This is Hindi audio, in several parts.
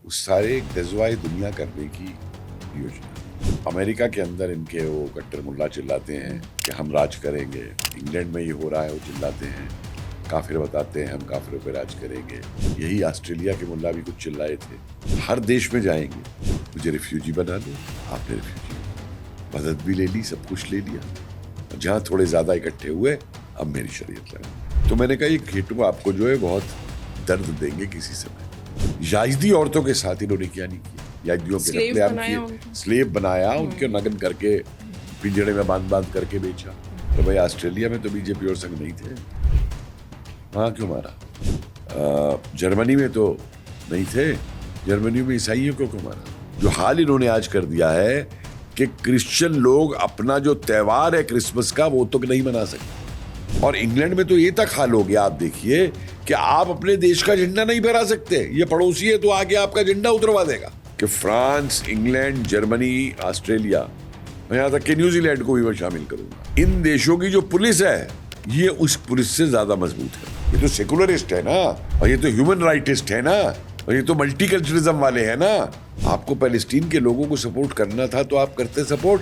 उस सारे गज़वाए दुनिया करने की योजना। अमेरिका के अंदर इनके वो कट्टर मुल्ला चिल्लाते हैं कि हम राज करेंगे। इंग्लैंड में ये हो रहा है, वो चिल्लाते हैं, काफिर बताते हैं हम काफिरों पे राज करेंगे। यही ऑस्ट्रेलिया के मुल्ला भी कुछ चिल्लाए थे। हर देश में जाएंगे, मुझे रिफ्यूजी बना दो। आपने रिफ्यूजी मदद भी ले ली, सब कुछ ले लिया। जहाँ थोड़े ज्यादा इकट्ठे हुए, अब मेरी शरीयत लगा। तो मैंने कहा ये घेटू आपको जो है बहुत दर्द देंगे किसी समय। याजदी औरतों के साथ इन्होंने क्या नहीं किया। याजदियों के कत्लेआम किए, स्लेव बनाया, उनके नग्न करके पिंजड़े में बांध करके बेचा। तो भाई ऑस्ट्रेलिया में तो बीजेपी और संघ नहीं थे, वहां क्यों मारा? जर्मनी में तो नहीं थे, जर्मनी में ईसाइयों को क्यों मारा? जो हाल इन्होंने आज कर दिया है कि क्रिश्चियन लोग अपना जो त्योहार है क्रिसमस का, वो तो नहीं मना सकते। और इंग्लैंड में तो ये तक हाल हो गया, आप देखिए कि आप अपने देश का झंडा नहीं फहरा सकते। ये पड़ोसी है तो आगे आपका झंडा उतरवा देगा। कि फ्रांस, इंग्लैंड, जर्मनी, ऑस्ट्रेलिया, मैं यहां तक कि न्यूजीलैंड को भी मैं शामिल करूंगा। इन देशों की जो पुलिस है, ये उस पुलिस से ज्यादा मजबूत है। ये तो सेकुलरिस्ट है ना, और ये तो ह्यूमन राइटिस्ट है ना, और ये तो मल्टीकल्चरलिज्म वाले हैं ना। आपको पैलेस्टीन के लोगों को सपोर्ट करना था तो आप करते सपोर्ट,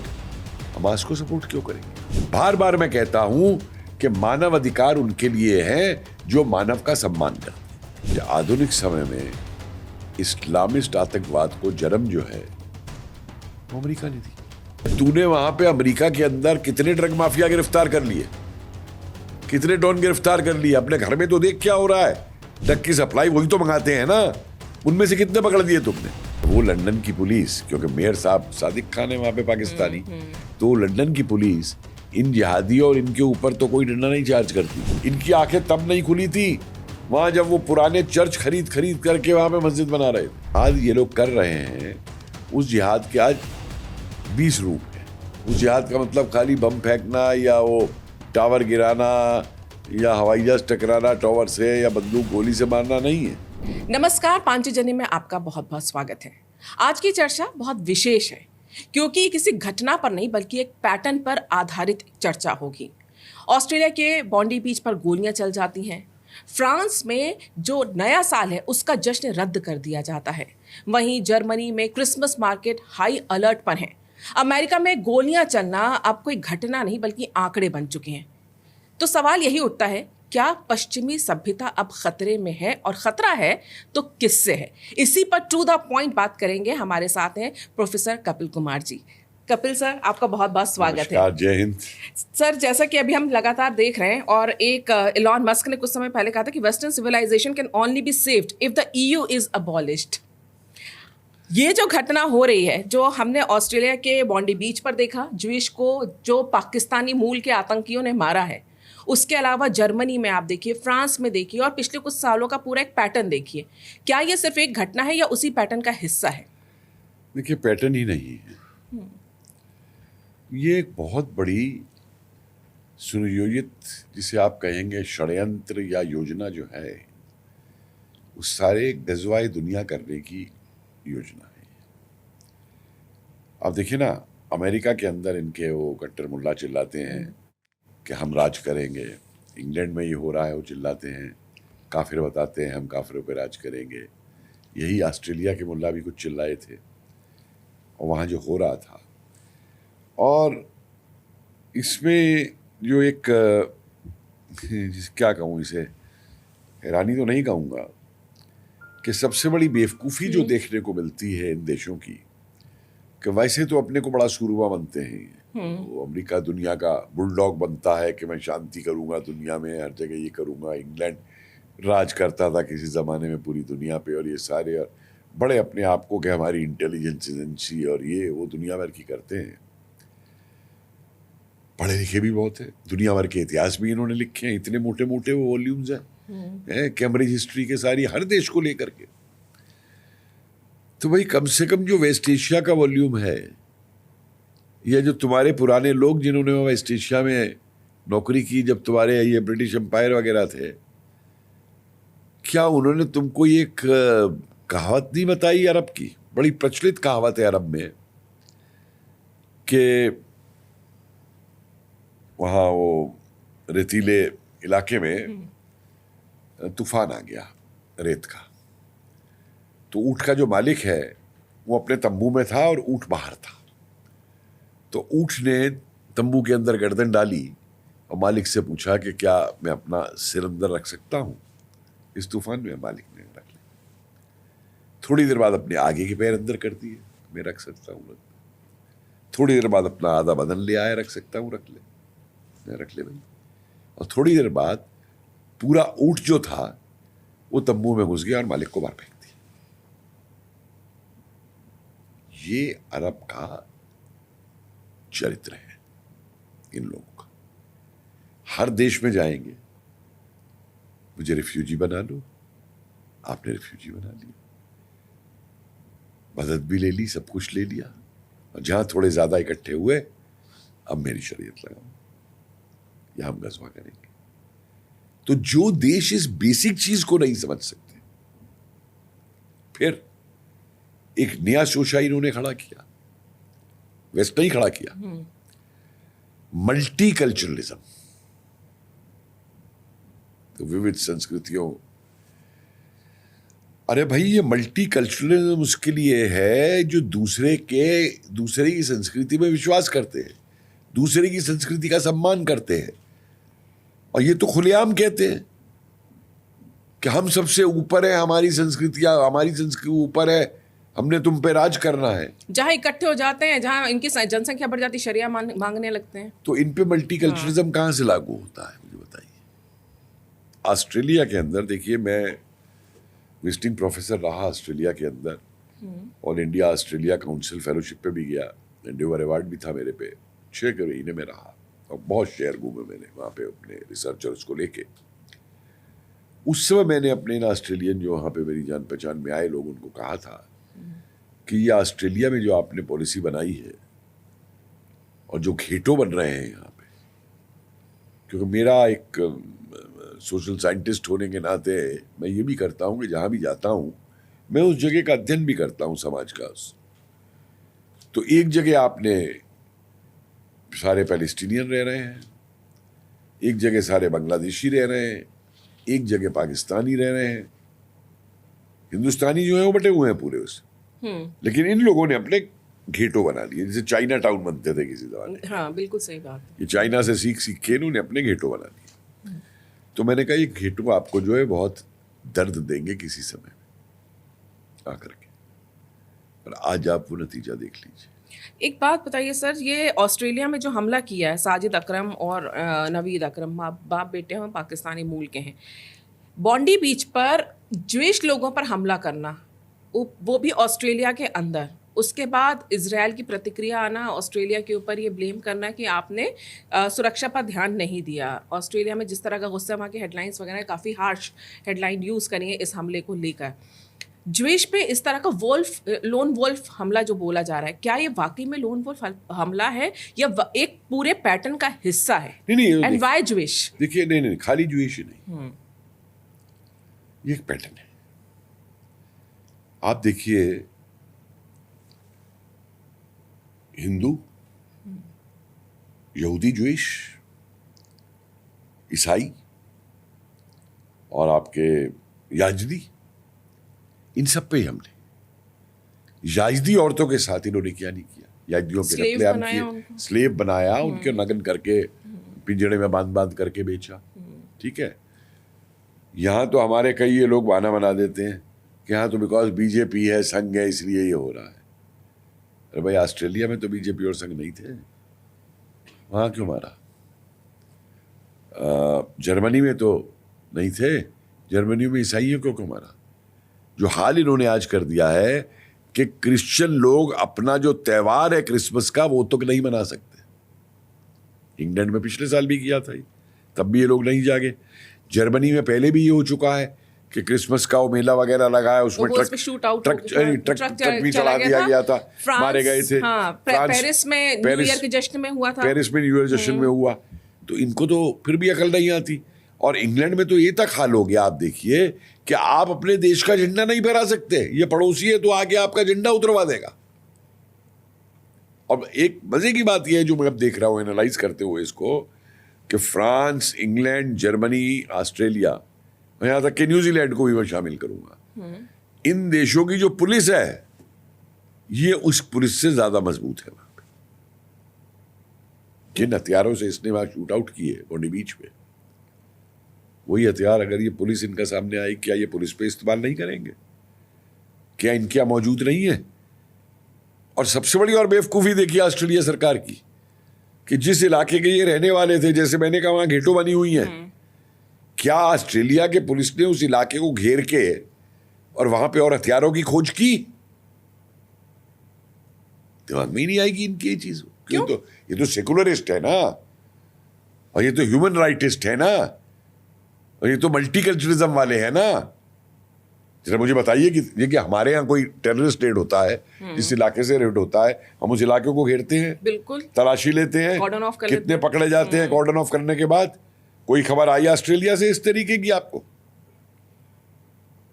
हमास को सपोर्ट क्यों करेंगे? बार बार मैं कहता हूं कि मानव अधिकार उनके लिए है जो मानव का सम्मान करते हैं। आधुनिक समय में इस्लामिस्ट आतंकवाद को जन्म जो है वो अमेरिका ने दी। तूने वहां पे अमेरिका के अंदर कितने ड्रग माफिया गिरफ्तार कर लिए, कितने डॉन गिरफ्तार कर लिए? अपने घर में तो देख क्या हो रहा है। ड्रग की सप्लाई वही तो मंगाते हैं ना, उनमें से कितने पकड़ दिए तुमने? वो लंदन की पुलिस, क्योंकि मेयर साहब सादिक खान है वहां पे पाकिस्तानी, तो लंदन की पुलिस इन जिहादियों और इनके ऊपर तो कोई डंडा नहीं चार्ज करती। इनकी आंखें तब नहीं खुली थी वहां जब वो पुराने चर्च खरीद करके वहां पे मस्जिद बना रहे थे। आज ये लोग कर रहे हैं उस जिहाद के आज 20 रूप है। उस जिहाद का मतलब खाली बम फेंकना या वो टावर गिराना या हवाई जहाज टकराना टावर से या बंदूक गोली से मारना नहीं है। नमस्कार, पांचजन्य में आपका बहुत बहुत स्वागत है। आज की चर्चा बहुत विशेष है क्योंकि किसी घटना पर नहीं बल्कि एक पैटर्न पर आधारित चर्चा होगी। ऑस्ट्रेलिया के बॉन्डी बीच पर गोलियां चल जाती हैं। फ्रांस में जो नया साल है उसका जश्न रद्द कर दिया जाता है। वहीं जर्मनी में क्रिसमस मार्केट हाई अलर्ट पर है। अमेरिका में गोलियां चलना अब कोई घटना नहीं बल्कि आंकड़े बन चुके हैं। तो सवाल यही उठता है, क्या पश्चिमी सभ्यता अब खतरे में है, और खतरा है तो किससे है? इसी पर टू द पॉइंट बात करेंगे। हमारे साथ हैं प्रोफेसर कपिल कुमार जी। कपिल सर, आपका बहुत बहुत स्वागत है। जय हिंद सर, जैसा कि अभी हम लगातार देख रहे हैं, और एक इलॉन मस्क ने कुछ समय पहले कहा था कि western civilization can only be saved if the EU is abolished. ये जो घटना हो रही है, जो हमने ऑस्ट्रेलिया के बॉन्डी बीच पर देखा, ज्यूइश को जो पाकिस्तानी मूल के आतंकियों ने मारा है, उसके अलावा जर्मनी में आप देखिए, फ्रांस में देखिए, और पिछले कुछ सालों का पूरा एक पैटर्न देखिए। क्या ये सिर्फ एक घटना है या उसी पैटर्न का हिस्सा है? देखिए, पैटर्न ही नहीं है, ये एक बहुत बड़ी सुनियोजित, जिसे आप कहेंगे षड्यंत्र या योजना जो है, उस सारे गज़वाए दुनिया करने की योजना है। आप देखिए ना, अमेरिका के अंदर इनके वो कट्टर मुल्ला चिल्लाते हैं कि हम राज करेंगे। इंग्लैंड में ये हो रहा है, वो चिल्लाते हैं, काफिर बताते हैं हम काफिरों पे राज करेंगे। यही ऑस्ट्रेलिया के मुल्ला भी कुछ चिल्लाए थे, और वहाँ जो हो रहा था। और इसमें जो एक क्या कहूँ, इसे हैरानी तो नहीं कहूँगा, कि सबसे बड़ी बेवकूफ़ी जो देखने को मिलती है इन देशों की, कि वैसे तो अपने को बड़ा सूरमा बनते हैं। वो अमेरिका दुनिया का बुलडॉग बनता है कि मैं शांति करूंगा दुनिया में, हर जगह ये करूंगा। इंग्लैंड राज करता था किसी ज़माने में पूरी दुनिया पे, और ये सारे और बड़े अपने आप को कि हमारी इंटेलिजेंस एजेंसी और ये वो दुनिया भर की करते हैं। पढ़े लिखे भी बहुत है, दुनिया भर के इतिहास भी इन्होंने लिखे हैं, इतने मोटे मोटे वो वॉल्यूम्स हैं, कैम्ब्रिज हिस्ट्री के सारी, हर देश को लेकर के। तो भाई कम से कम जो वेस्ट एशिया का वॉल्यूम है, या जो तुम्हारे पुराने लोग जिन्होंने वेस्ट एशिया में नौकरी की, जब तुम्हारे ये ब्रिटिश एम्पायर वगैरह थे, क्या उन्होंने तुमको ये एक कहावत नहीं बताई अरब की? बड़ी प्रचलित कहावत है अरब में कि वहाँ वो रेतीले इलाके में तूफान आ गया रेत का, तो ऊँट का जो मालिक है वो अपने तंबू में था और ऊँट बाहर था। तो ऊँट ने तंबू के अंदर गर्दन डाली और मालिक से पूछा कि क्या मैं अपना सिर अंदर रख सकता हूँ इस तूफान में? मालिक ने रख लिया। थोड़ी देर बाद अपने आगे के पैर अंदर कर दिए, मैं रख सकता हूँ, रख। थोड़ी देर बाद अपना आधा बदन ले आया, रख सकता हूँ, रख ले, मैं रख ले भाई। और थोड़ी देर बाद पूरा ऊँट जो था वो तंबू में घुस गया और मालिक को बाहर फेंक दिया। ये अरब का चरित्र है इन लोगों का। हर देश में जाएंगे, मुझे रिफ्यूजी बना लो, आपने रिफ्यूजी बना लिया, मदद भी ले ली, सब कुछ ले लिया, और जहां थोड़े ज्यादा इकट्ठे हुए अब मेरी शरीयत लगाओ या हम गज़वा करेंगे। तो जो देश इस बेसिक चीज को नहीं समझ सकते, फिर एक नया शोशा इन्होंने खड़ा किया, वेस्ट नहीं खड़ा किया, मल्टी कल्चरलिज्म। तो विविध संस्कृतियों, अरे भाई ये मल्टी कल्चरलिज्म उसके लिए है जो दूसरे की संस्कृति में विश्वास करते हैं, दूसरे की संस्कृति का सम्मान करते हैं, और ये तो खुलेआम कहते हैं कि हम सबसे ऊपर है, हमारी संस्कृति ऊपर है, हमने तुम पे राज करना है। जहां इकट्ठे हो जाते हैं, जहां इनकी जनसंख्या बढ़ जाती, शरिया मांगने लगते हैं। तो इन पे मल्टी कल्चरलिज्म कहां से लागू होता है, मुझे बताइए। ऑस्ट्रेलिया के अंदर देखिए, मैं विजिटिंग प्रोफेसर रहा ऑस्ट्रेलिया के अंदर, all India Australia council fellowship पे भी गया, एंडेवर अवार्ड भी था मेरे पे, 6 महीने में रहा और बहुत शहर घूमे मैंने वहाँ पे अपने रिसर्चर्स को लेके। उस समय मैंने अपने ऑस्ट्रेलियन जो वहाँ पे मेरी जान पहचान में आए लोग, उनको कहा था कि ये ऑस्ट्रेलिया में जो आपने पॉलिसी बनाई है और जो घेटो बन रहे हैं यहाँ पे, क्योंकि मेरा एक सोशल साइंटिस्ट होने के नाते मैं ये भी करता हूँ कि जहाँ भी जाता हूँ मैं उस जगह का अध्ययन भी करता हूँ, समाज का। तो एक जगह आपने सारे पैलेस्टीनियन रह रहे हैं, एक जगह सारे बांग्लादेशी रह रहे हैं, एक जगह पाकिस्तानी रह रहे हैं, हिंदुस्तानी जो है वो बटे हुए हैं पूरे उससे, लेकिन इन लोगों ने अपने घेटो बना लिए, जैसे चाइना टाउन बनते थे किसी जमाने। हाँ, बिल्कुल सही बात है। ये चाइना से सीख के इन्होंने अपने घेटो बना लिए। तो मैंने कहा ये घेटो आपको जो है बहुत दर्द देंगे किसी समय आकर के, और आज आप वो नतीजा देख लीजिए। एक बात बताइए सर, ये ऑस्ट्रेलिया में जो हमला किया है साजिद अकरम और नवीद अकरम, बाप बेटे हैं, पाकिस्तानी मूल के हैं, बॉन्डी बीच पर ज्यूइश लोगों पर हमला करना, वो भी ऑस्ट्रेलिया के अंदर, उसके बाद इजराइल की प्रतिक्रिया आना, ऑस्ट्रेलिया के ऊपर ये ब्लेम करना कि आपने सुरक्षा पर ध्यान नहीं दिया। ऑस्ट्रेलिया में जिस तरह का गुस्सा, वहाँ की हेडलाइंस वगैरह काफ़ी हार्श हेडलाइन यूज़ करी है इस हमले को लेकर। ज्यूइश पे इस तरह का लोन वोल्फ हमला जो बोला जा रहा है, क्या ये वाकई में लोन वोल्फ हमला है या एक पूरे पैटर्न का हिस्सा है? नहीं, एंड व्हाई ज्यूइश? देखिए, नहीं, खाली ज्यूइश ही नहीं, ये एक पैटर्न है। आप देखिए, हिंदू, यहूदी, ज्यूइश, ईसाई और आपके याजदी, इन सब पे ही हमले। याजदी औरतों के साथ इन्होंने क्या नहीं किया, याजदियों के कत्लेआम किए, स्लेव बनाया, उनके नग्न करके पिंजड़े में बांध करके बेचा। ठीक है, यहाँ तो हमारे कई ये लोग बहाना बना देते हैं कि यहाँ तो बिकॉज बीजेपी है, संघ है, इसलिए ये हो रहा है। अरे भाई, ऑस्ट्रेलिया में तो बीजेपी और संघ नहीं थे, वहाँ क्यों मारा? जर्मनी में तो नहीं थे, जर्मनी में ईसाइयों को क्यों मारा? जो हाल इन्होंने आज कर दिया है कि क्रिश्चियन लोग अपना जो त्योहार है क्रिसमस का, वो तो नहीं मना सकते। इंग्लैंड में पिछले साल भी किया था, तब भी ये लोग नहीं जागे। जर्मनी में पहले भी ये हो चुका है कि क्रिसमस का वो मेला वगैरह लगाया, उसमें ट्रक भी चला दिया गया था, मारे गए थे। पेरिस में न्यू ईयर के जश्न में हुआ था, पेरिस में न्यू ईयर जश्न में हुआ। तो इनको तो फिर भी अकल नहीं आती। और इंग्लैंड में तो ये तक हाल हो गया, आप देखिए, कि आप अपने देश का झंडा नहीं फहरा सकते, ये पड़ोसी है तो आगे आपका झंडा उतरवा देगा। और एक मजे की बात यह है जो मैं अब देख रहा हूं एनालाइज करते हुए इसको, कि फ्रांस, इंग्लैंड, जर्मनी, ऑस्ट्रेलिया, यहां तक कि न्यूजीलैंड को भी मैं शामिल करूंगा, इन देशों की जो पुलिस है ये उस पुलिस से ज्यादा मजबूत है वहां पे। जिन हथियारों से इसने वहां शूट आउट किए बॉन्डी बीच पे, वही हथियार अगर ये पुलिस इनका सामने आई, क्या ये पुलिस पे इस्तेमाल नहीं करेंगे? क्या इनके यहां मौजूद नहीं है? और सबसे बड़ी और बेवकूफी देखिए ऑस्ट्रेलिया सरकार की कि जिस इलाके के ये रहने वाले थे, जैसे मैंने कहा वहां घेटो बनी हुई है, क्या ऑस्ट्रेलिया के पुलिस ने उस इलाके को घेर के और वहां पे और हथियारों की खोज की? दिमाग में ही नहीं आएगी इनकी ये चीज। क्यों? ये तो सेकुलरिस्ट है ना, और ये तो ह्यूमन राइटिस्ट है ना, और ये तो मल्टीकल्चरलिज्म वाले हैं ना। जरा मुझे बताइए कि ये कि हमारे यहाँ कोई टेररिस्ट रेड होता है, जिस इलाके से रेड होता है, हम उस इलाके को घेरते हैं, बिल्कुल तलाशी लेते हैं, कॉर्डन ऑफ कर कितने पकड़े जाते हैं। कॉर्डन ऑफ करने के बाद कोई खबर आई ऑस्ट्रेलिया से इस तरीके की? आपको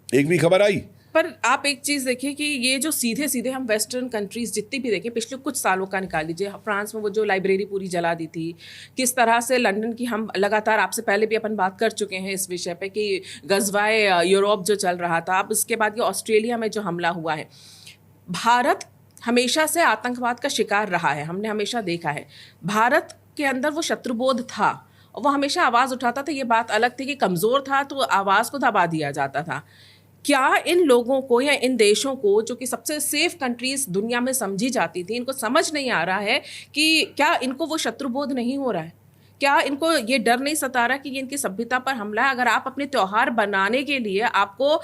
एक भी खबर आई? पर आप एक चीज़ देखिए कि ये जो सीधे सीधे हम वेस्टर्न कंट्रीज जितनी भी देखें पिछले कुछ सालों का निकाल लीजिए, फ्रांस में वो जो लाइब्रेरी पूरी जला दी थी, किस तरह से लंदन की, हम लगातार आपसे पहले भी अपन बात कर चुके हैं इस विषय पे कि गजवाए यूरोप जो चल रहा था, अब उसके बाद ये ऑस्ट्रेलिया में जो हमला हुआ है। भारत हमेशा से आतंकवाद का शिकार रहा है, हमने हमेशा देखा है। भारत के अंदर वो शत्रुबोध था, वो हमेशा आवाज़ उठाता था। ये बात अलग थी कि कमज़ोर था तो आवाज़ को दबा दिया जाता था। क्या इन लोगों को या इन देशों को जो कि सबसे सेफ कंट्रीज दुनिया में समझी जाती थी, इनको समझ नहीं आ रहा है कि क्या इनको वो शत्रुबोध नहीं हो रहा है? क्या इनको ये डर नहीं सता रहा कि ये इनकी सभ्यता पर हमला है? अगर आप अपने त्यौहार बनाने के लिए आपको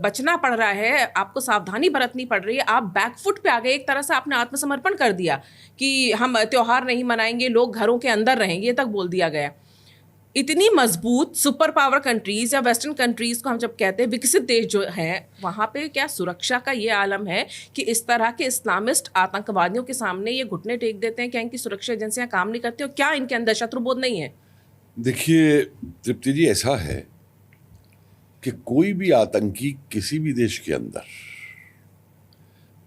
बचना पड़ रहा है, आपको सावधानी बरतनी पड़ रही है, आप बैकफुट पे आ गए, एक तरह से आपने आत्मसमर्पण कर दिया कि हम त्यौहार नहीं मनाएंगे, लोग घरों के अंदर रहेंगे, ये तक बोल दिया गया। इतनी मजबूत सुपर पावर कंट्रीज या वेस्टर्न कंट्रीज को हम जब कहते हैं विकसित देश जो हैं, वहाँ पे क्या सुरक्षा का ये आलम है कि इस तरह के इस्लामिस्ट आतंकवादियों के सामने ये घुटने टेक देते हैं? क्या इनकी सुरक्षा एजेंसियां काम नहीं करती, और क्या इनके अंदर शत्रुबोध नहीं है? देखिए तृप्ति जी, ऐसा है कि कोई भी आतंकी किसी भी देश के अंदर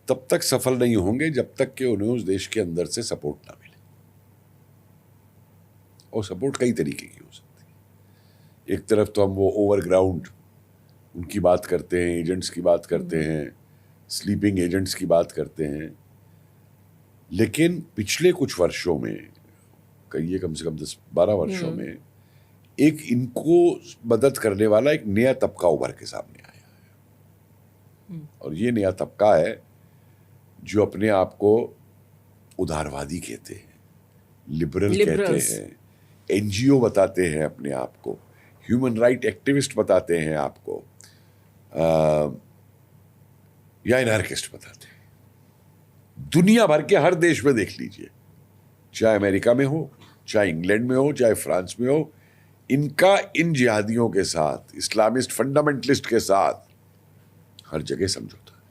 तब तक सफल नहीं होंगे जब तक कि उन्हें उस देश के अंदर से सपोर्ट ना मिले। और सपोर्ट कई तरीके की हो सकती है। एक तरफ तो हम वो ओवरग्राउंड उनकी बात करते हैं, एजेंट्स की बात करते हैं, स्लीपिंग एजेंट्स की बात करते हैं, लेकिन पिछले कुछ वर्षों में, कहिए कम से कम 10-12 वर्षों में, एक इनको मदद करने वाला एक नया तबका उभर के सामने आया है। और ये नया तबका है जो अपने आप को उदारवादी कहते हैं, लिबरल कहते हैं, एनजीओ बताते हैं अपने आप को, ह्यूमन राइट एक्टिविस्ट बताते हैं आपको, या एनार्किस्ट बताते हैं। दुनिया भर के हर देश में देख लीजिए, चाहे अमेरिका में हो, चाहे इंग्लैंड में हो, चाहे फ्रांस में हो, इनका इन जिहादियों के साथ, इस्लामिस्ट फंडामेंटलिस्ट के साथ हर जगह समझौता है।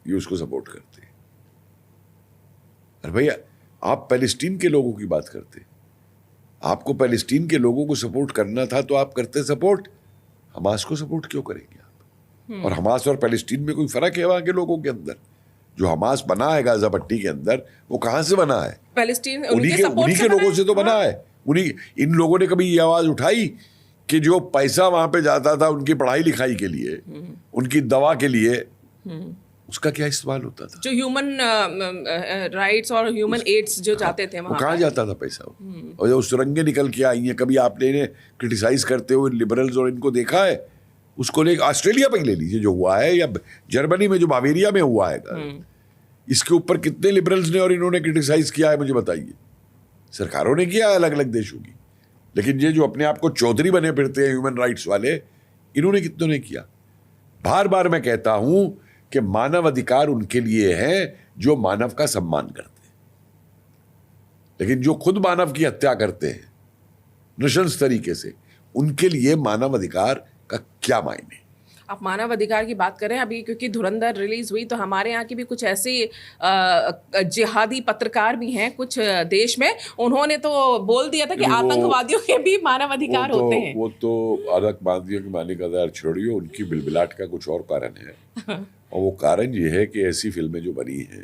ये उसको सपोर्ट करते हैं। अरे भैया, आप पैलेस्टीन के लोगों की बात करते हैं, आपको पैलेस्टीन के लोगों को सपोर्ट करना था तो आप करते सपोर्ट, हमास को सपोर्ट क्यों करेंगे आप? और हमास और पैलेस्टीन में कोई फर्क है वहां के लोगों के अंदर? जो हमास बना है गाजा पट्टी के अंदर, वो कहां से बना है? पैलेस्टीन उन्हीं के लोगों से तो बना है। इन लोगों ने कभी ये आवाज उठाई कि जो पैसा वहां पे जाता था उनकी पढ़ाई लिखाई के लिए, उनकी दवा के लिए, उसका क्या इस्तेमाल होता था? जो ह्यूमन राइट्स और ह्यूमन एड्स जो जाते थे वहां, कहाँ जाता था पैसा? और जो सुरंगें निकल के आई हैं, कभी आपने इन्हें क्रिटिसाइज करते हुए लिबरल्स और इनको देखा है? उसको ले ऑस्ट्रेलिया पे ले लीजिए जो हुआ है, या जर्मनी में जो बावेरिया में हुआ है, इसके ऊपर कितने लिबरल्स ने और इन्होंने क्रिटिसाइज किया है मुझे बताइए। सरकारों ने किया अलग अलग देशों की, लेकिन ये जो अपने आप को चौधरी बने फिरते हैं ह्यूमन राइट्स वाले, इन्होंने कितनों ने किया? बार बार मैं कहता हूं कि मानव अधिकार उनके लिए हैं जो मानव का सम्मान करते हैं, लेकिन जो खुद मानव की हत्या करते हैं नृशंस तरीके से, उनके लिए मानव अधिकार का क्या मायने? आप मानव अधिकार की बात करें, अभी क्योंकि धुरंधर रिलीज हुई तो हमारे यहाँ की भी कुछ ऐसे जिहादी पत्रकार भी हैं कुछ देश में, उन्होंने तो बोल दिया था कि आतंकवादियों के भी मानव अधिकार होते हैं। वो तो आतंकवादियों के मानव अधिकार छोड़िए, उनकी बिलबिलाट का कुछ और कारण है। और वो कारण ये है कि ऐसी फिल्में जो बनी हैं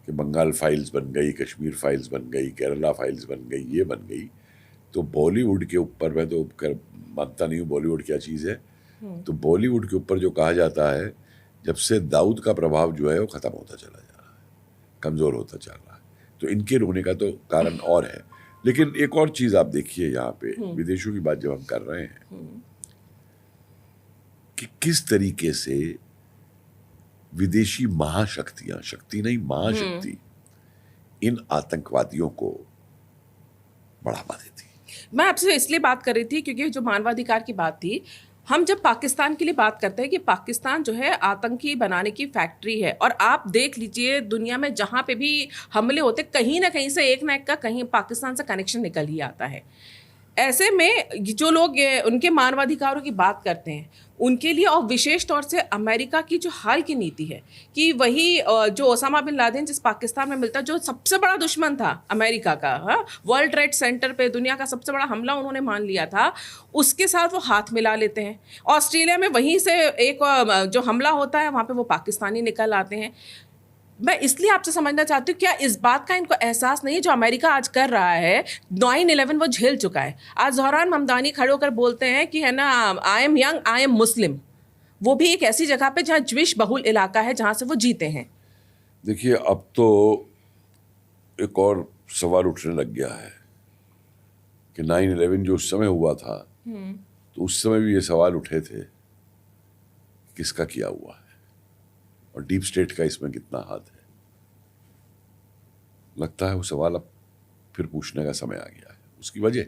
कि बंगाल फाइल्स बन गई, कश्मीर फाइल्स बन गई, केरला फाइल्स बन गई, ये बन गई, तो बॉलीवुड के ऊपर मैं तो मानता नहीं हूँ बॉलीवुड क्या चीज़ है, तो बॉलीवुड के ऊपर जो कहा जाता है, जब से दाऊद का प्रभाव जो है वो खत्म होता चला जा रहा है, कमजोर होता चल रहा है, तो इनके रोने का तो कारण और है। लेकिन एक और चीज आप देखिए यहाँ पे, विदेशों की बात जब हम कर रहे हैं कि किस तरीके से विदेशी महाशक्तियां, शक्ति नहीं महाशक्ति, इन आतंकवादियों को बढ़ावा देती। मैं आपसे इसलिए बात कर रही थी क्योंकि जो मानवाधिकार की बात थी, हम जब पाकिस्तान के लिए बात करते हैं कि पाकिस्तान जो है आतंकी बनाने की फैक्ट्री है, और आप देख लीजिए दुनिया में जहाँ पे भी हमले होते कहीं ना कहीं से एक ना एक का कहीं पाकिस्तान से कनेक्शन निकल ही आता है। ऐसे में जो लोग उनके मानवाधिकारों की बात करते हैं उनके लिए, और विशेष तौर से अमेरिका की जो हाल की नीति है कि वही जो ओसामा बिन लादेन जिस पाकिस्तान में मिलता, जो सबसे बड़ा दुश्मन था अमेरिका का, वर्ल्ड ट्रेड सेंटर पे दुनिया का सबसे बड़ा हमला उन्होंने मान लिया था, उसके साथ वो हाथ मिला लेते हैं। ऑस्ट्रेलिया में वहीं से एक जो हमला होता है वहाँ पे वो पाकिस्तानी निकल आते हैं। मैं इसलिए आपसे समझना चाहती हूँ, क्या इस बात का इनको एहसास नहीं है जो अमेरिका आज कर रहा है? 9/11 वो झेल चुका है। आज ज़ोहरान ममदानी खड़े होकर बोलते हैं कि है ना, I am young, I am Muslim. वो भी एक ऐसी जगह पे जहाँ ज्विश बहुल इलाका है जहाँ से वो जीते हैं। देखिए, अब तो एक और सवाल उठने लग गया है कि 9/11 जो उस समय हुआ था, तो उस समय भी ये सवाल उठे थे किसका किया हुआ है और डीप स्टेट का इसमें कितना हाथ है। लगता है वो सवाल अब फिर पूछने का समय आ गया है। उसकी वजह,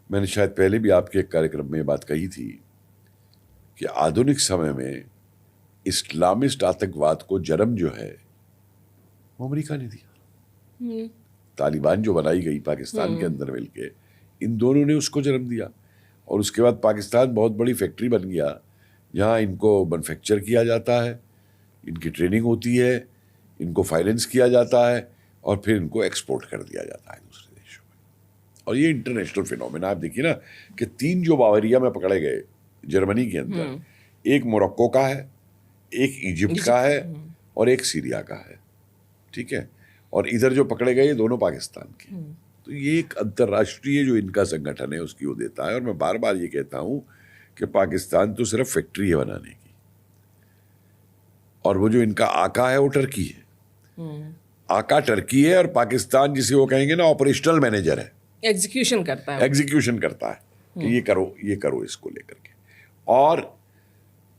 मैंने शायद पहले भी आपके एक कार्यक्रम में ये बात कही थी कि आधुनिक समय में इस्लामिस्ट आतंकवाद को जन्म जो है वो अमेरिका ने दिया। तालिबान जो बनाई गई पाकिस्तान के अंदर मिलके, इन दोनों ने उसको जन्म दिया, और उसके बाद पाकिस्तान बहुत बड़ी फैक्ट्री बन गया जहाँ इनको मैन्युफैक्चर किया जाता है, इनकी ट्रेनिंग होती है, इनको फाइनेंस किया जाता है, और फिर इनको एक्सपोर्ट कर दिया जाता है दूसरे देशों में। और ये इंटरनेशनल फिनोमेना। आप देखिए ना कि 3 जो बावरिया में पकड़े गए जर्मनी के अंदर, एक मोरक्को का है, एक इजिप्ट का है, और एक सीरिया का है, ठीक है, और इधर जो पकड़े गए दोनों पाकिस्तान के। तो ये एक अंतर्राष्ट्रीय जो इनका संगठन है उसकी वो देता है। और मैं बार बार ये कहता हूं कि पाकिस्तान तो सिर्फ फैक्ट्री है बनाने की, और वो जो इनका आका है वो टर्की है। आका टर्की है, और पाकिस्तान जिसे वो कहेंगे ना ऑपरेशनल मैनेजर है, एग्जीक्यूशन करता है, एग्जीक्यूशन करता है कि ये करो इसको लेकर के। और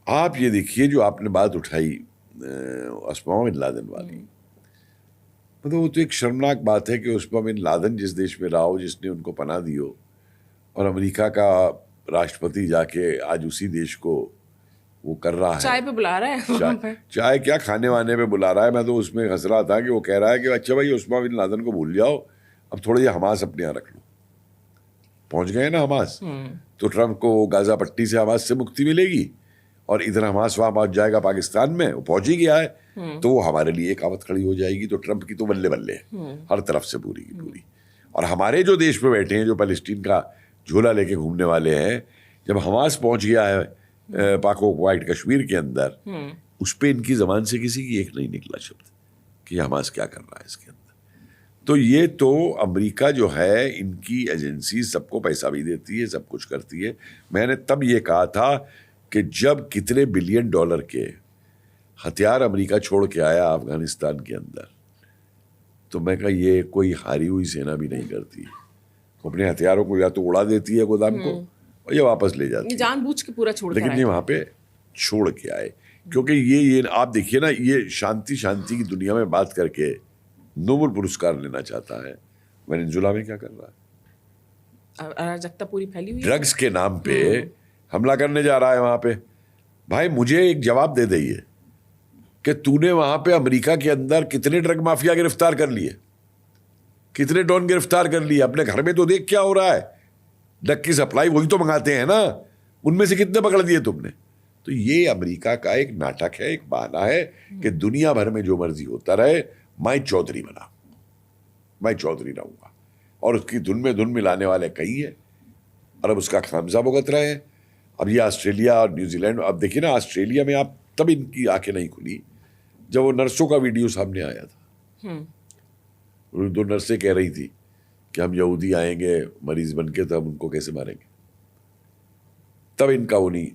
आप ये देखिए जो आपने बात उठाई ओसामा बिन लादेन वाली, मतलब वो तो एक शर्मनाक बात है कि ओसामा बिन लादेन जिस देश में रहा हो, जिसने उनको पनाह दी हो, और अमेरिका का राष्ट्रपति जाके आज उसी देश को वो कर रहा है, चाय पे बुला रहा है, चाय क्या खाने वाने पे बुला रहा है। मैं तो उसमें हंस रहा था कि वो कह रहा है कि अच्छा भाई ओसामा बिन लादेन को भूल जाओ, अब थोड़ा ये हमास अपने यहाँ रख लो। पहुंच गए ना हमास, तो ट्रंप को गाजा पट्टी से हमास से मुक्ति मिलेगी, और इधर हमास वहां पहुंच जाएगा पाकिस्तान में, वो पहुंच ही गया है, तो वो हमारे लिए एक आवत खड़ी हो जाएगी। तो ट्रंप की तो बल्ले बल्ले है हर तरफ से पूरी की पूरी। और हमारे जो देश में बैठे हैं, जो पैलेस्टीन का झोला लेके घूमने वाले हैं, जब हमास पहुंच गया है पाको वाइट कश्मीर के अंदर, उस पर इनकी जबान से किसी की एक नहीं निकला शब्द कि हमास क्या कर रहा है इसके अंदर। तो ये तो अमेरिका जो है, इनकी एजेंसी सबको पैसा भी देती है, सब कुछ करती है। मैंने तब ये कहा था कि जब कितने $बिलियन के हथियार अमेरिका छोड़ के आया अफगानिस्तान के अंदर, तो मैं कहा ये कोई हारी हुई सेना भी नहीं करती। अपने हथियारों को या तो उड़ा देती है गोदाम को, और ये वापस ले जाती है, जानबूझ के पूरा छोड़, लेकिन ये वहां पे छोड़ के आए। क्योंकि ये आप देखिए ना, ये शांति की दुनिया में बात करके नोबेल पुरस्कार लेना चाहता है। वेनेजुला में क्या कर रहा है? अराजकता पूरी फैली हुई है, ड्रग्स के नाम पे हमला करने जा रहा है वहां पे। भाई मुझे एक जवाब दे दीजिए कि तूने वहां पे अमेरिका के अंदर कितने ड्रग माफिया गिरफ्तार कर लिए, कितने डॉन गिरफ्तार कर लिए? अपने घर में तो देख क्या हो रहा है, ड्रग की सप्लाई वही तो मंगाते हैं ना, उनमें से कितने पकड़ दिए तुमने? तो ये अमेरिका का एक नाटक है, एक बहाना है कि दुनिया भर में जो मर्जी होता रहे, मैं चौधरी बना, मैं चौधरी रहूंगा। और उसकी धुन में धुन मिलाने वाले कई हैं, और अब उसका खामजा भुगत रहे हैं। अब ये ऑस्ट्रेलिया और न्यूजीलैंड, अब देखिए ना ऑस्ट्रेलिया में आप तब इनकी आंखें नहीं खुली जब वो नर्सों का वीडियो सामने आया था। दो नर्सें कह रही थी कि हम यहूदी आएंगे मरीज बन के, तो हम उनको कैसे मारेंगे। तब इनका वो नहीं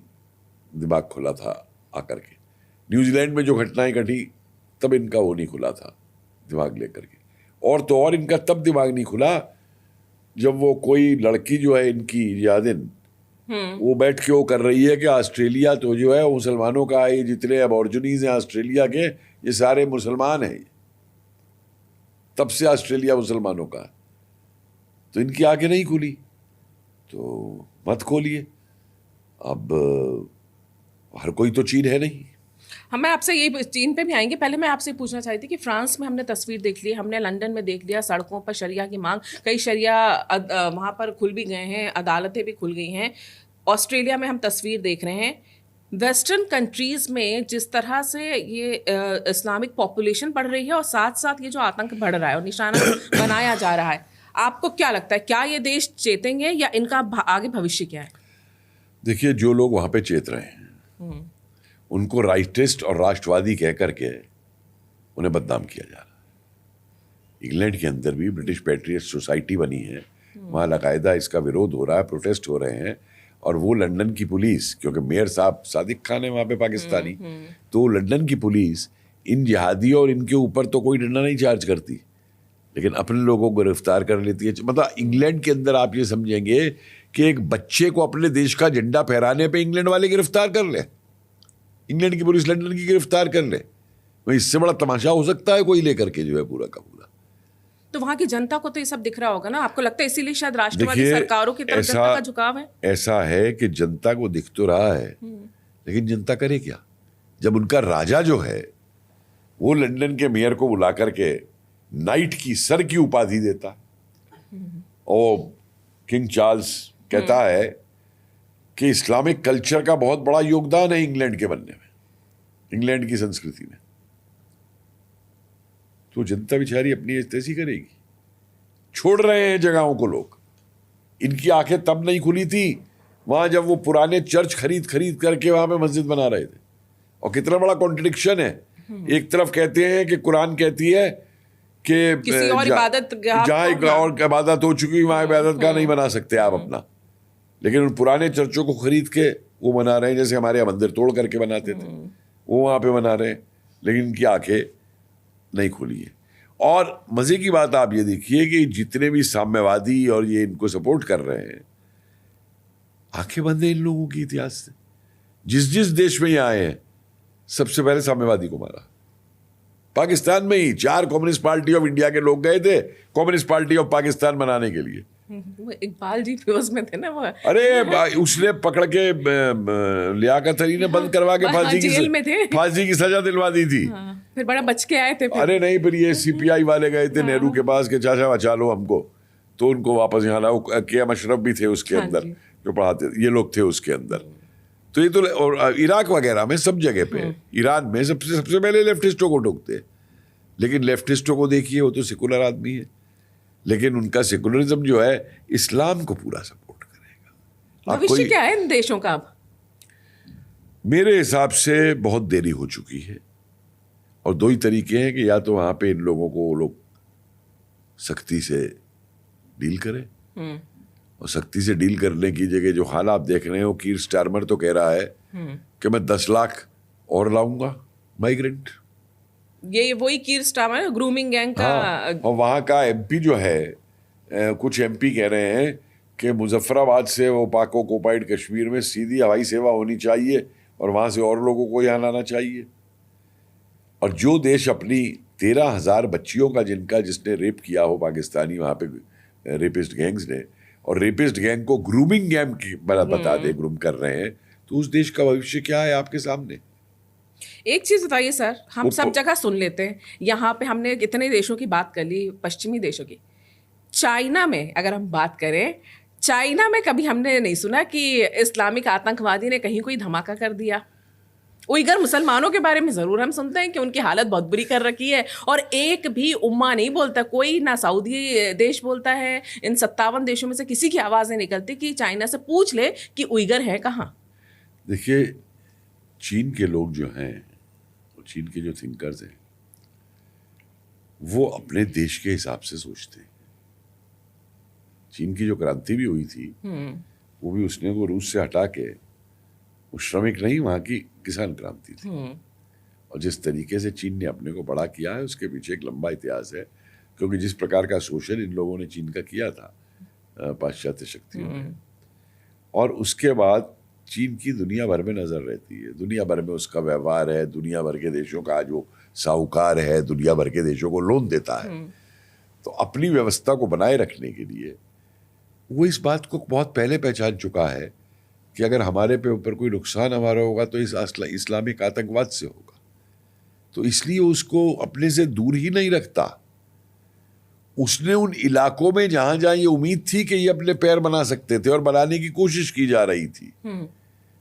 दिमाग खुला था आकर के। न्यूजीलैंड में जो घटनाएं घटी तब इनका वो नहीं खुला था दिमाग लेकर के। और तो और इनका तब दिमाग नहीं खुला जब वो कोई लड़की जो है इनकी यादिन वो बैठ के वो कर रही है कि ऑस्ट्रेलिया तो जो है मुसलमानों का, ये जितने अबॉर्जिनीज हैं ऑस्ट्रेलिया के ये सारे मुसलमान हैं, तब से ऑस्ट्रेलिया मुसलमानों का। तो इनकी आंखें नहीं खुली तो मत खोलिए। अब हर कोई तो चीन है नहीं। हमें आपसे ये चीन पे भी आएंगे, पहले मैं आपसे पूछना चाहती थी कि फ्रांस में हमने तस्वीर देख ली, हमने लंदन में देख लिया, सड़कों पर शरिया की मांग, कई शरिया वहाँ पर खुल भी गए हैं, अदालतें भी खुल गई हैं। ऑस्ट्रेलिया में हम तस्वीर देख रहे हैं। वेस्टर्न कंट्रीज़ में जिस तरह से ये इस्लामिक पॉपुलेशन बढ़ रही है और साथ साथ ये जो आतंक बढ़ रहा है और निशाना बनाया जा रहा है, आपको क्या लगता है, क्या ये देश चेतेंगे या इनका आगे भविष्य क्या है? देखिए, जो लोग वहाँ पे चेत रहे हैं उनको राइटिस्ट और राष्ट्रवादी कह करके उन्हें बदनाम किया जा रहा है। इंग्लैंड के अंदर भी ब्रिटिश पैट्रियट सोसाइटी बनी है, वहाँ बाकायदा इसका विरोध हो रहा है, प्रोटेस्ट हो रहे हैं। और वो लंदन की पुलिस, क्योंकि मेयर साहब सादिक खान है वहाँ पे पाकिस्तानी, तो लंदन की पुलिस इन जिहादियों और इनके ऊपर तो कोई डंडा नहीं चार्ज करती, लेकिन अपने लोगों को गिरफ्तार कर लेती है। मतलब इंग्लैंड के अंदर आप ये समझेंगे कि एक बच्चे को अपने देश का झंडा फहराने पे इंग्लैंड वाले गिरफ्तार कर ले, इंग्लैंड की पुलिस लंदन की गिरफ्तार कर ले। वही इससे बड़ा तमाशा हो सकता है कोई लेकर के जो है पूरा का पूरा। तो वहां की जनता को तो ये सब दिख रहा होगा ना, आपको लगता है इसीलिए शायद राष्ट्रवादी सरकारों की तरफ जनता का झुकाव है? ऐसा है कि जनता को दिख तो रहा है, लेकिन जनता करे क्या जब उनका राजा जो है वो लंदन के मेयर को बुला करके नाइट की, सर की उपाधि देता और किंग चार्ल्स कहता है कि इस्लामिक कल्चर का बहुत बड़ा योगदान है इंग्लैंड के बनने में, इंग्लैंड की संस्कृति में। तो जनता बेचारी अपनी तैसी करेगी। छोड़ रहे हैं जगहों को लोग। इनकी आंखें तब नहीं खुली थी वहां जब वो पुराने चर्च खरीद करके वहां पे मस्जिद बना रहे थे। और कितना बड़ा कॉन्ट्रडिक्शन है, एक तरफ कहते हैं कि कुरान कहती है कि जहां और इबादत हो चुकी वहां इबादत का नहीं बना सकते आप अपना, लेकिन उन पुराने चर्चों को खरीद के वो बना रहे हैं, जैसे हमारे यहाँ मंदिर तोड़ करके बनाते थे वो वहाँ पे बना रहे हैं, लेकिन इनकी आंखें नहीं खुली है। और मज़े की बात आप ये देखिए कि जितने भी साम्यवादी और ये इनको सपोर्ट कर रहे हैं, आंखें बंद हैं इन लोगों की इतिहास से। जिस जिस देश में ये आए हैं सबसे पहले साम्यवादी को मारा। पाकिस्तान में ही 4 कम्युनिस्ट पार्टी ऑफ इंडिया के लोग गए थे कम्युनिस्ट पार्टी ऑफ पाकिस्तान बनाने के लिए। वो इकबाल जी भी उसमें थे ना वो। अरे उसने पकड़ के लियाकत अली ने बंद करवा के फांसी की सजा दिलवा दी थी। फिर बड़ा बच के आए थे फिर। अरे नहीं, फिर ये सीपीआई वाले गए थे नेहरू के पास के चाचा बचा लो हमको, तो उनको वापस यहाँ लाओ। के.एम. अशरफ भी थे उसके अंदर जो पढ़ाते, ये लोग थे उसके अंदर। तो ये तो, और इराक वगैरह में सब जगह पे, ईरान में सबसे पहले लेफ्टिस्टों को ठोकते। लेकिन लेफ्टिस्टों को देखिए, वो तो सेकुलर आदमी है, लेकिन उनका सेकुलरिज्म जो है इस्लाम को पूरा सपोर्ट करेगा। भविष्य क्या है इन देशों का अब? मेरे हिसाब से बहुत देरी हो चुकी है, और 2 ही तरीके हैं कि या तो वहां पे इन लोगों को लोग सख्ती से डील करें, और सख्ती से डील करने की जगह जो हाल आप देख रहे हो, कीर स्टारमर तो कह रहा है कि मैं 10 लाख और लाऊंगा माइग्रेंट। ये वही कीर स्टारमर ग्रूमिंग गैंग का। और वहाँ का एमपी जो है, कुछ एमपी कह रहे हैं कि मुजफ्फराबाद से वो पाक ऑक्युपाइड कश्मीर में सीधी हवाई सेवा होनी चाहिए और वहाँ से और लोगों को यहाँ लाना चाहिए। और जो देश अपनी 13,000 बच्चियों का जिसने रेप किया हो पाकिस्तानी, वहाँ पे रेपिस्ट गैंग्स ने, और रेपिस्ट गैंग को ग्रूमिंग गैंग की बता दे ग्रूम कर रहे हैं, तो उस देश का भविष्य क्या है आपके सामने? एक चीज बताइए सर, हम सब जगह सुन लेते हैं, यहाँ पे हमने इतने देशों की बात कर ली, पश्चिमी देशों की। चाइना में अगर हम बात करें, चाइना में कभी हमने नहीं सुना कि इस्लामिक आतंकवादी ने कहीं कोई धमाका कर दिया। उइगर मुसलमानों के बारे में ज़रूर हम सुनते हैं कि उनकी हालत बहुत बुरी कर रखी है, और एक भी उम्मा नहीं बोलता, कोई ना सऊदी देश बोलता है, इन 57 देशों में से किसी की आवाज़ नहीं निकलती कि चाइना से पूछ ले कि उइगर है कहाँ। देखिए, चीन के लोग जो हैं, चीन के जो थिंकर्स हैं, वो अपने देश के हिसाब से सोचते हैं। चीन की जो क्रांति भी हुई थी वो भी उसने को रूस से हटा के वो श्रमिक नहीं, वहाँ की किसान क्रांति थी। और जिस तरीके से चीन ने अपने को बड़ा किया है उसके पीछे एक लंबा इतिहास है, क्योंकि जिस प्रकार का शोषण इन लोगों ने चीन का किया था पाश्चात्य शक्तियों ने, और उसके बाद चीन की दुनिया भर में नजर रहती है, दुनिया भर में उसका व्यवहार है, दुनिया भर के देशों का आज वो साहूकार है, दुनिया भर के देशों को लोन देता है। तो अपनी व्यवस्था को बनाए रखने के लिए वो इस बात को बहुत पहले पहचान चुका है कि अगर हमारे पे ऊपर कोई नुकसान हमारा होगा तो इस इस्लामिक आतंकवाद से होगा। तो इसलिए उसको अपने से दूर ही नहीं रखता। उसने उन इलाकों में जहां जहां ये उम्मीद थी कि ये अपने पैर बना सकते थे और बनाने की कोशिश की जा रही थी,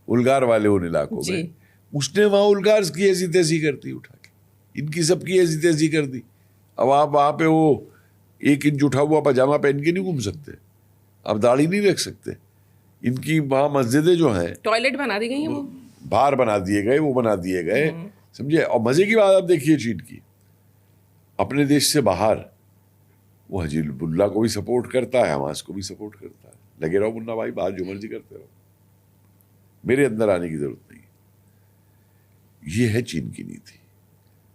उल्गार वाले उन इलाकों में, उसने वहां उल्गार की ऐसी तैसी कर दी, उठा के इनकी सबकी ऐसी तैसी कर दी। अब आप वहां पे वो 1 इंच उठा हुआ पजामा पहन के नहीं घूम सकते, आप दाढ़ी नहीं रख सकते। इनकी वहां मस्जिदें जो हैं, टॉयलेट बना दी गई हैं, वो बाहर बना दिए गए, वो बना दिए गए, समझे। और मजे की बात आप देखिए, चीन की अपने देश से बाहर वो हिजबुल्लाह को भी सपोर्ट करता है, हमास को भी सपोर्ट करता है। लगे रहो मुन्ना भाई, बाहर जो मर्जी करते रहो, मेरे अंदर आने की जरूरत नहीं। ये है चीन की नीति।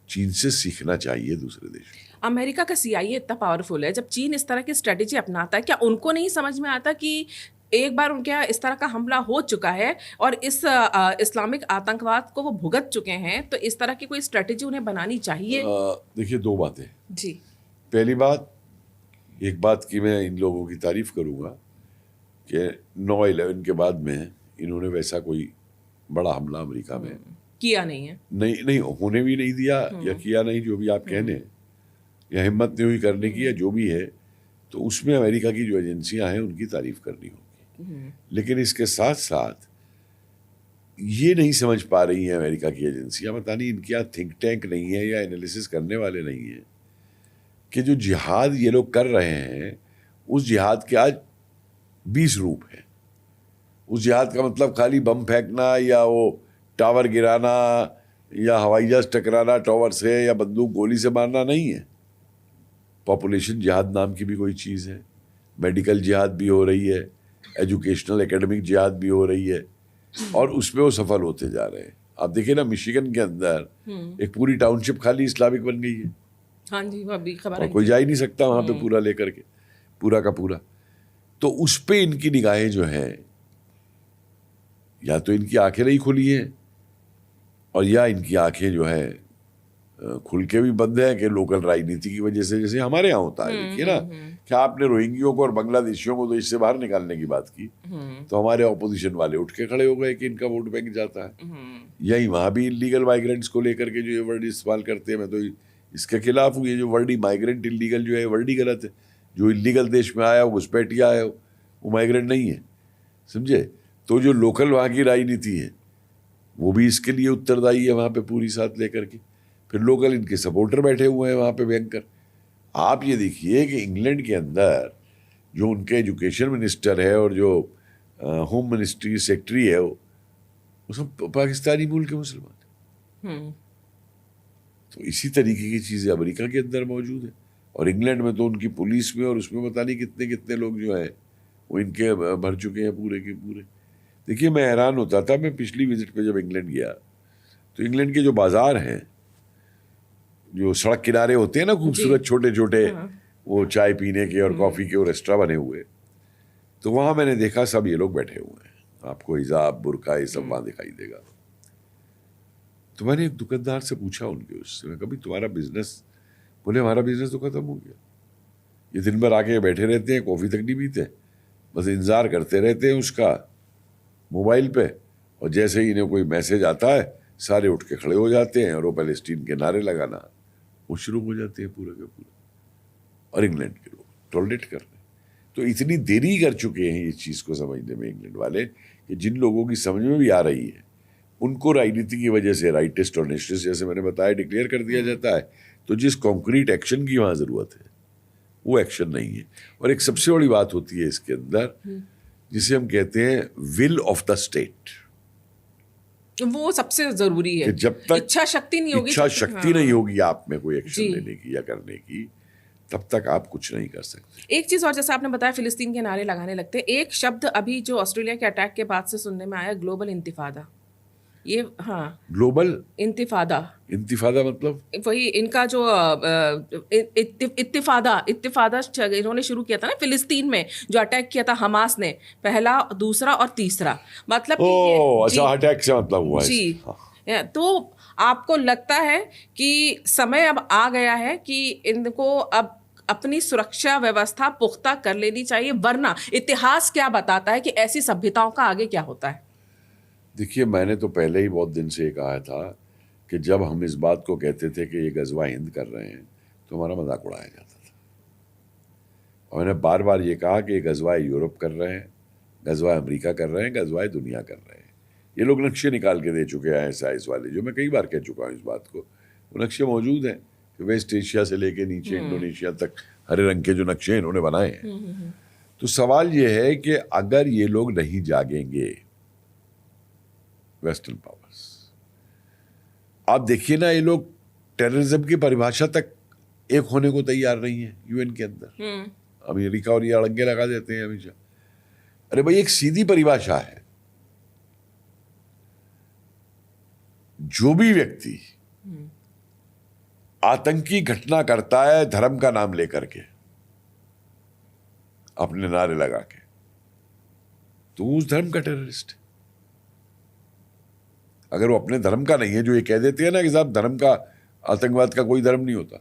चीन से सीखना चाहिए दूसरे देशों। अमेरिका का CIA इतना पावरफुल है, जब चीन इस तरह की स्ट्रेटेजी अपनाता है, क्या उनको नहीं समझ में आता कि एक बार उनके यहाँ इस तरह का हमला हो चुका है और इस इस्लामिक आतंकवाद को वो भुगत चुके हैं, तो इस तरह की कोई स्ट्रेटेजी उन्हें बनानी चाहिए? देखिए, 2 बातें जी। पहली बात, एक बात की मैं इन लोगों की तारीफ करूंगा कि 9/11 के बाद में इन्होंने वैसा कोई बड़ा हमला अमेरिका में किया नहीं है, नहीं होने भी नहीं दिया, या किया नहीं, जो भी आप कहने, या हिम्मत नहीं हुई करने की, या जो भी है। तो उसमें अमेरिका की जो एजेंसियां हैं उनकी तारीफ करनी होगी। लेकिन इसके साथ साथ ये नहीं समझ पा रही हैं अमेरिका की एजेंसियां, पता नहीं इनके यहाँ थिंक टैंक नहीं है या एनालिसिस करने वाले नहीं है, कि जो जिहाद ये लोग कर रहे हैं उस जिहाद के आज 20 रूप हैं। उस जिहाद का मतलब खाली बम फेंकना या वो टावर गिराना या हवाई जहाज टकराना टावर से या बंदूक गोली से मारना नहीं है। पॉपुलेशन जिहाद नाम की भी कोई चीज़ है, मेडिकल जिहाद भी हो रही है, एजुकेशनल एकेडमिक जिहाद भी हो रही है, और उसमें वो सफल होते जा रहे हैं। आप देखिए ना, मिशिगन के अंदर एक पूरी टाउनशिप खाली इस्लामिक बन गई है। हाँ जी, वो अभी खबर और आई कोई जा ही नहीं सकता वहां पे पूरा लेकर के, पूरा का पूरा। तो उस पे इनकी निगाहें जो हैं, या तो इनकी आंखें नहीं खुली हैं, और या इनकी आंखें जो है खुल के भी बंद है कि लोकल राजनीति की वजह से, जैसे हमारे यहाँ होता है। देखिए ना, क्या आपने रोहिंग्यों को और बांग्लादेशियों को देश से बाहर निकालने की बात की, तो हमारे ऑपोजिशन वाले उठ के खड़े हो गए कि इनका वोट बैंक जाता है। यही वहां भी इलीगल माइग्रेंट्स को लेकर के जो ये वर्ड इस्तेमाल करते हैं, मैं तो इसके खिलाफ हूँ। ये जो वर्ड ही माइग्रेंट इलीगल जो है, वर्ड ही गलत है। जो इलीगल देश में आया हो, घुसपैठिया आया हो, वो माइग्रेंट नहीं है, समझे। तो जो लोकल वहाँ की राजनीति है वो भी इसके लिए उत्तरदायी है, वहाँ पे पूरी साथ लेकर के। फिर लोकल इनके सपोर्टर बैठे हुए हैं वहाँ पे भयंकर। आप ये देखिए कि इंग्लैंड के अंदर जो उनके एजुकेशन मिनिस्टर है और जो होम मिनिस्ट्री सेक्रेटरी है, वो सब पाकिस्तानी मूल के मुसलमान। तो इसी तरीके की चीज़ें अमेरिका के अंदर मौजूद है, और इंग्लैंड में तो उनकी पुलिस में और उसमें पता नहीं कितने कितने लोग जो हैं वो इनके भर चुके हैं पूरे के पूरे। देखिए, मैं हैरान होता था, मैं पिछली विजिट पे जब इंग्लैंड गया तो इंग्लैंड के जो बाजार हैं, जो सड़क किनारे होते हैं ना खूबसूरत छोटे छोटे, वो चाय पीने के और कॉफ़ी के वो रेस्टोरेंट बने हुए, तो वहाँ मैंने देखा सब ये लोग बैठे हुए हैं। आपको हिजाब बुर्का ये सब वहाँ दिखाई देगा। तो मैंने एक दुकानदार से पूछा उनके, उससे मैं कभी तुम्हारा बिजनेस, बोले हमारा बिजनेस तो खत्म हो गया, ये दिन भर आके बैठे रहते हैं, कॉफ़ी तक नहीं पीते, बस इंतज़ार करते रहते हैं उसका मोबाइल पे, और जैसे ही इन्हें कोई मैसेज आता है सारे उठ के खड़े हो जाते हैं और वो पैलेस्टीन के नारे लगाना वो शुरू हो जाते हैं पूरे के पूरे। और इंग्लैंड के लोग टॉलरेट कर रहे हैं। तो इतनी देरी कर चुके हैं ये चीज़ को समझने में इंग्लैंड वाले, कि जिन लोगों की समझ में भी आ रही है उनको राजनीति की वजह से राइटिस्ट और नेशनलिस्ट, जैसे मैंने बताया, डिक्लेयर कर दिया जाता है। तो जिस कॉन्क्रीट एक्शन की वहाँ ज़रूरत है वो एक्शन नहीं है। और एक सबसे बड़ी बात होती है इसके अंदर, जिसे हम कहते हैं विल ऑफ द स्टेट। वो सबसे जरूरी है। कि जब तक इच्छा शक्ति नहीं होगी, इच्छा शक्ति नहीं होगी आप में कोई एक्शन लेने की या करने की, तब तक आप कुछ नहीं कर सकते। एक चीज और, जैसे आपने बताया फिलिस्तीन के नारे लगाने लगते हैं, एक शब्द अभी जो ऑस्ट्रेलिया के अटैक के बाद से सुनने में आया, ग्लोबल इंतिफादा। ये हाँ ग्लोबल इंतिफादा, इंतिफादा मतलब वही इनका जो इत्तिफादा इन्होंने शुरू किया था ना फिलिस्तीन में, जो अटैक किया था हमास ने, पहला, दूसरा और तीसरा, मतलब कि ये अच्छा, अटैक से मतलब हुआ जी। है। हाँ। तो आपको लगता है कि समय अब आ गया है कि इनको अब अपनी सुरक्षा व्यवस्था पुख्ता कर लेनी चाहिए, वरना इतिहास क्या बताता है कि ऐसी सभ्यताओं का आगे क्या होता है? देखिए, मैंने तो पहले ही बहुत दिन से ये कहा था कि जब हम इस बात को कहते थे कि ये गजवा हिंद कर रहे हैं तो हमारा मजाक उड़ाया जाता था। और मैंने बार बार ये कहा कि ये गजवा यूरोप कर रहे हैं, गजवा अमेरिका कर रहे हैं, गजवा दुनिया कर रहे हैं। ये लोग नक्शे निकाल के दे चुके हैं साइज वाले, जो मैं कई बार कह चुका हूँ इस बात को। वो नक्शे मौजूद हैं कि वेस्ट एशिया से लेके नीचे इंडोनेशिया तक हरे रंग के जो नक्शे इन्होंने बनाए हैं। तो सवाल ये है कि अगर ये लोग नहीं जागेंगे, वेस्टर्न पावर्स, आप देखिए ना, ये लोग टेररिज्म की परिभाषा तक एक होने को तैयार नहीं है यूएन के अंदर। अमेरिका और ये अड़ंगे लगा देते हैं हमेशा। अरे भाई, एक सीधी परिभाषा है, जो भी व्यक्ति आतंकी घटना करता है धर्म का नाम लेकर के, अपने नारे लगा के, तो उस धर्म का टेररिस्ट है। अगर वो अपने धर्म का नहीं है, जो ये कह देते हैं ना कि साहब धर्म का, आतंकवाद का कोई धर्म नहीं होता,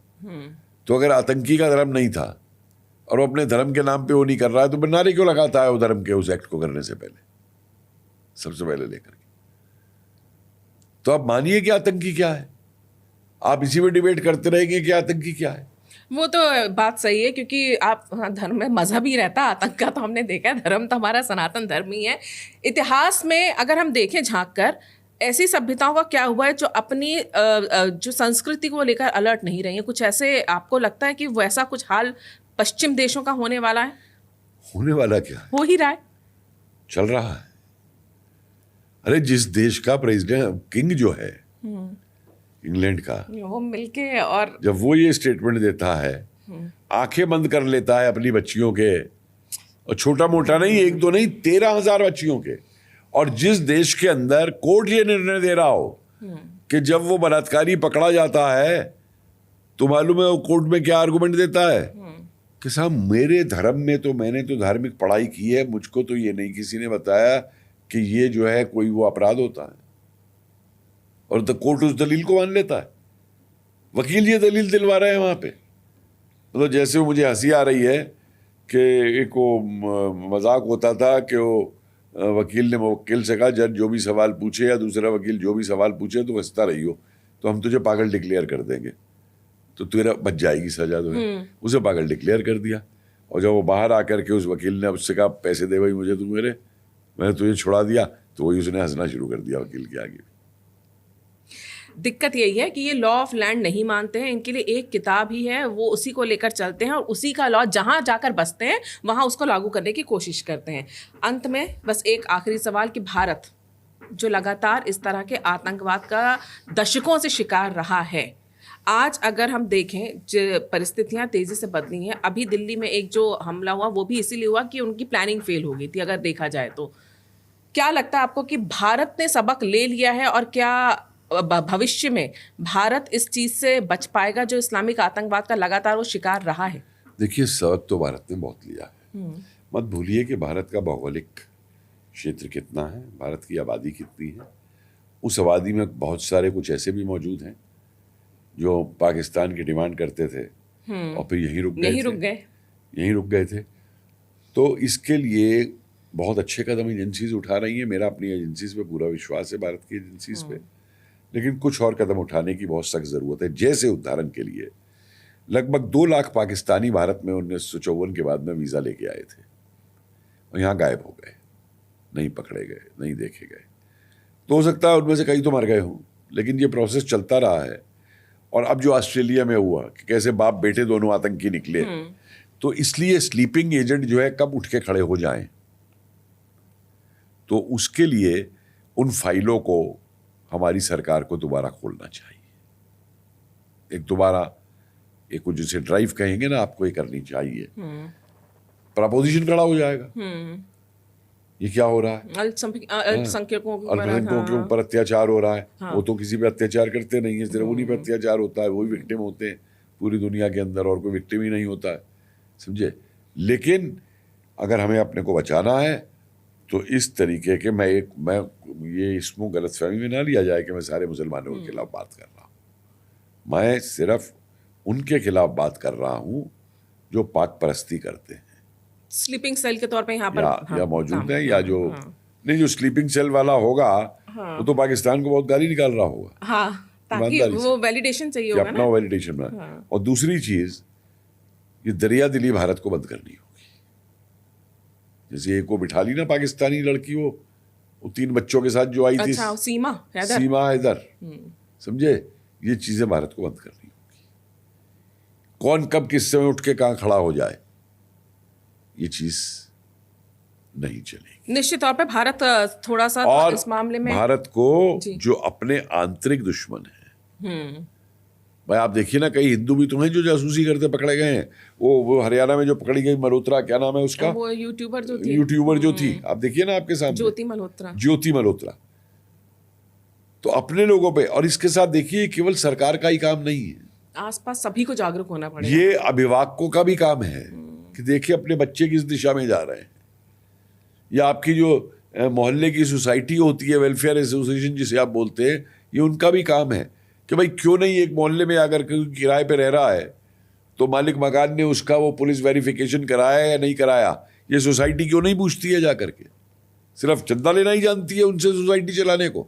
तो अगर आतंकी का धर्म नहीं था और वो अपने धर्म के नाम पे वो नहीं कर रहा है, तो नारे क्यों लगाता है वो धर्म के उस एक्ट को करने से पहले, सबसे पहले लेकर के? तो आप मानिए कि आतंकी क्या है, आप इसी में डिबेट करते रहेंगे कि आतंकी क्या है। वो तो बात सही है, क्योंकि आप हाँ, धर्म में मजहब ही रहता, आतंक का तो हमने देखा है, धर्म तो हमारा सनातन धर्म ही है। इतिहास में अगर हम देखें झांक कर, ऐसी सभ्यताओं का क्या हुआ है जो अपनी जो संस्कृति को लेकर अलर्ट नहीं रही है? कुछ ऐसे आपको लगता है कि वैसा कुछ हाल पश्चिम देशों का होने वाला है? होने वाला क्या है, हो ही रहा है, चल रहा है। अरे, जिस देश का प्रेसिडेंट किंग जो है इंग्लैंड का, वो मिलके, और जब वो ये स्टेटमेंट देता है, आंखें बंद कर लेता है अपनी बच्चियों के, और छोटा मोटा नहीं, एक दो नहीं, 13,000 बच्चियों के, और जिस देश के अंदर कोर्ट ये निर्णय दे रहा हो कि जब वो बलात्कारी पकड़ा जाता है तो मालूम है वो कोर्ट में क्या आर्गुमेंट देता है कि साहब मेरे धर्म में तो, मैंने तो धार्मिक पढ़ाई की है, मुझको तो ये नहीं किसी ने बताया कि ये जो है कोई वो अपराध होता है, और तो कोर्ट उस दलील को मान लेता है। वकील ये दलील दिलवा रहे हैं वहां पे। मतलब जैसे वो, मुझे हंसी आ रही है कि एक वो मजाक होता था कि वो वकील ने मुवक्किल से कहा, जज जो भी सवाल पूछे या दूसरा वकील जो भी सवाल पूछे तो हंसता रहियो, तो हम तुझे पागल डिक्लेयर कर देंगे, तो तेरा बच जाएगी सजा। तो उसे पागल डिक्लेयर कर दिया, और जब वो बाहर आकर के उस वकील ने उससे कहा पैसे दे भाई मुझे, तू मेरे, मैंने तुझे छुड़ा दिया, तो वही उसने हंसना शुरू कर दिया वकील के आगे। दिक्कत यही है कि ये लॉ ऑफ लैंड नहीं मानते हैं, इनके लिए एक किताब ही है, वो उसी को लेकर चलते हैं और उसी का लॉ जहां जाकर बसते हैं वहां उसको लागू करने की कोशिश करते हैं। अंत में बस एक आखिरी सवाल कि भारत जो लगातार इस तरह के आतंकवाद का दशकों से शिकार रहा है, आज अगर हम देखें जो परिस्थितियां तेज़ी से बदली हैं, अभी दिल्ली में एक जो हमला हुआ वो भी इसीलिए हुआ कि उनकी प्लानिंग फेल हो गई थी, अगर देखा जाए तो। क्या लगता है आपको कि भारत ने सबक ले लिया है, और क्या भविष्य में भारत इस चीज़ से बच पाएगा जो इस्लामिक आतंकवाद का लगातार वो शिकार रहा है? देखिए, सबक तो भारत ने बहुत लिया है। मत भूलिए कि भारत का भौगोलिक क्षेत्र कितना है, भारत की आबादी कितनी है। उस आबादी में बहुत सारे कुछ ऐसे भी मौजूद हैं जो पाकिस्तान की डिमांड करते थे और फिर यहीं रुक गए थे। तो इसके लिए बहुत अच्छे कदम एजेंसीज उठा रही हैं। मेरा अपनी एजेंसीज पे पूरा विश्वास है, भारत की एजेंसीज पे, लेकिन कुछ और कदम उठाने की बहुत सख्त ज़रूरत है। जैसे उदाहरण के लिए, लगभग 2 लाख पाकिस्तानी भारत में 1954 के बाद में वीज़ा लेके आए थे और यहाँ गायब हो गए, नहीं पकड़े गए, नहीं देखे गए। तो हो सकता है उनमें से कई तो मर गए हों, लेकिन ये प्रोसेस चलता रहा है। और अब जो ऑस्ट्रेलिया में हुआ कि कैसे बाप बेटे दोनों आतंकी निकले, तो इसलिए स्लीपिंग एजेंट जो है कब उठ के खड़े हो जाएं, तो उसके लिए उन फाइलों को हमारी सरकार को दोबारा खोलना चाहिए। एक दोबारा एक जिसे ड्राइव कहेंगे ना, आपको ये करनी चाहिए। प्रपोजिशन खड़ा हो जाएगा। ये क्या हो रहा है? अल्पसंख्यकों के ऊपर, अल्पसंख्यकों के हाँ। ऊपर अत्याचार हो रहा है। हाँ। वो तो किसी पे अत्याचार करते नहीं है, सिर्फ उन्हीं पे अत्याचार होता है, वही विक्टिम होते हैं पूरी दुनिया के अंदर, और कोई विक्टिम ही नहीं होता है, समझे। लेकिन अगर हमें अपने को बचाना है तो इस तरीके के मैं ये इसको गलतफहमी में ना लिया जाए कि मैं सारे मुसलमानों के खिलाफ बात कर रहा हूँ। मैं सिर्फ उनके खिलाफ बात कर रहा हूँ जो पाक परस्ती करते हैं, स्लीपिंग सेल के तौर पे यहाँ पर या मौजूद है, या जो नहीं, जो स्लीपिंग सेल वाला होगा वो तो पाकिस्तान को बहुत गाली निकाल रहा होगा, हाँ, ताकि ईमानदारी वो वैलिडेशन चाहिए कि होगा अपना ना। वैलिडेशन में। और दूसरी चीज, ये दरिया दिली भारत को बंद करनी होगी। जैसे एक को बिठा ली ना पाकिस्तानी लड़की, वो 3 बच्चों के साथ जो आई थी, अच्छा, सीमा हैदर, समझे, ये चीजें भारत को बंद करनी होगी। कौन कब किस समय उठ के कहां खड़ा हो जाए, ये चीज नहीं चलेगी। निश्चित तौर पे भारत थोड़ा सा और इस मामले में भारत को जी। जो अपने आंतरिक दुश्मन है, भाई आप देखिए ना, कई हिंदू भी तो हैं जो जासूसी करते पकड़े गए हैं। वो हरियाणा में जो पकड़ी गई मल्होत्रा, क्या नाम है उसका, वो यूट्यूबर जो थी, आप देखिए ना आपके सामने, ज्योति मल्होत्रा। तो अपने लोगों पे, और इसके साथ देखिए केवल सरकार का ही काम नहीं है, आसपास सभी को जागरूक होना पड़ेगा। ये अभिभावकों का भी काम है कि देखिए अपने बच्चे किस दिशा में जा रहे हैं। या आपकी जो मोहल्ले की सोसाइटी होती है, वेलफेयर एसोसिएशन जिसे आप बोलते हैं, ये उनका भी काम है कि भाई क्यों नहीं एक मोहल्ले में अगर कोई किराए पे रह रहा है तो मालिक मकान ने उसका वो पुलिस वेरिफिकेशन कराया या नहीं कराया, ये सोसाइटी क्यों नहीं पूछती है जा करके, सिर्फ चंदा लेना ही जानती है उनसे सोसाइटी चलाने को।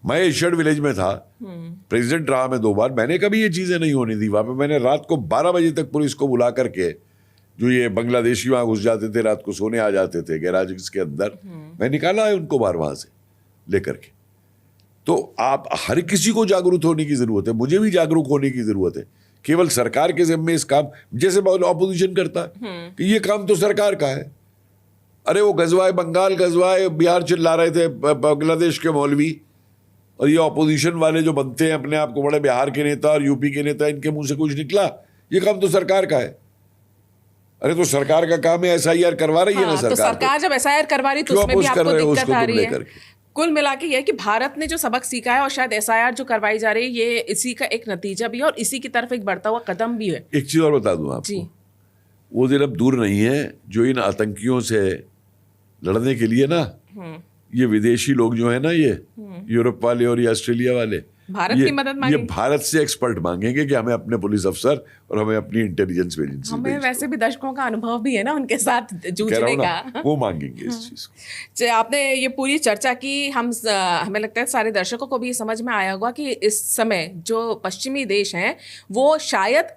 मैं एशियड विलेज में था, प्रेसिडेंट रहा मैं 2 बार, मैंने कभी ये चीजें नहीं होने दी वहां पे। मैंने रात को 12 बजे तक पुलिस को बुला करके, जो ये बांग्लादेशी वहां घुस जाते थे, रात को सोने आ जाते थे गैराज के अंदर, मैं निकाला है उनको बाहर वहां से लेकर के। तो आप हर किसी को जागरूक होने की जरूरत है, मुझे भी जागरूक होने की जरूरत है। केवल सरकार के जिम्मे इस काम, जैसे ऑपोजिशन करता है कि ये काम तो सरकार का है। अरे वो गजवाए बंगाल, गजवाए बिहार चिल्ला रहे थे बांग्लादेश के मौलवी, और ये ऑपोजिशन वाले जो बनते हैं अपने आप को बड़े बिहार के नेता और यूपी के नेता, इनके मुंह से कुछ निकला, ये काम तो सरकार का है। अरे तो सरकार का काम है, SIR करवा रही है ना सरकार। तो सरकार जब SIR करवा रही तो उसमें भी आपको दिक्कत आ रही है। कुल मिला के ये है कि भारत ने जो सबक सीखा है, और शायद SIR जो करवाई जा रही है, ये इसी का एक नतीजा भी है और इसी की तरफ एक बढ़ता हुआ कदम भी है। एक चीज और बता दूं आपको, वो दिन अब दूर नहीं है जो इन आतंकियों से लड़ने के लिए ना, ये विदेशी लोग जो है ना, ये यूरोप वाले और ये ऑस्ट्रेलिया वाले, भारत की मदद मांगेंगे। ये भारत से एक्सपर्ट मांगेंगे कि हमें अपने पुलिस अफसर और हमें अपनी इंटेलिजेंस एजेंसी, हमें वैसे भी दशकों का अनुभव भी है ना उनके साथ जूझने का, वो मांगेंगे इस चीज को। आपने ये पूरी चर्चा की, हमें लगता है सारे दर्शकों को भी समझ में आया होगा कि इस समय जो पश्चिमी देश हैं वो शायद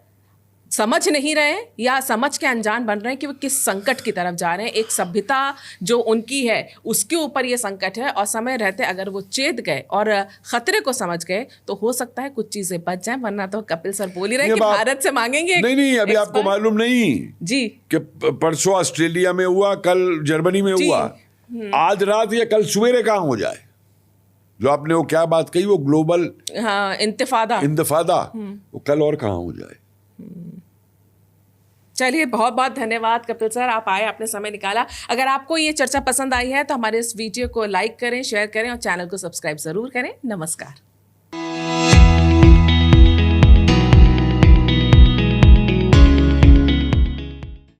समझ नहीं रहे या समझ के अनजान बन रहे हैं कि वो किस संकट की तरफ जा रहे हैं। एक सभ्यता जो उनकी है उसके ऊपर ये संकट है, और समय रहते अगर वो चेत गए और खतरे को समझ गए तो हो सकता है कुछ चीजें बच जाएं, वरना तो कपिल सर बोल ही रहे कि भारत से मांगेंगे। नहीं, अभी आपको मालूम नहीं जी कि परसों ऑस्ट्रेलिया में हुआ, कल जर्मनी में हुआ, आज रात या कल सवेरे कहाँ हो जाए। जो आपने वो क्या बात कही, वो ग्लोबल इंतफादा, वो कल और कहाँ हो जाए। चलिए, बहुत बहुत धन्यवाद कपिल सर, आप आए, आपने समय निकाला। अगर आपको ये चर्चा पसंद आई है तो हमारे इस वीडियो को लाइक करें, शेयर करें और चैनल को सब्सक्राइब जरूर करें। नमस्कार।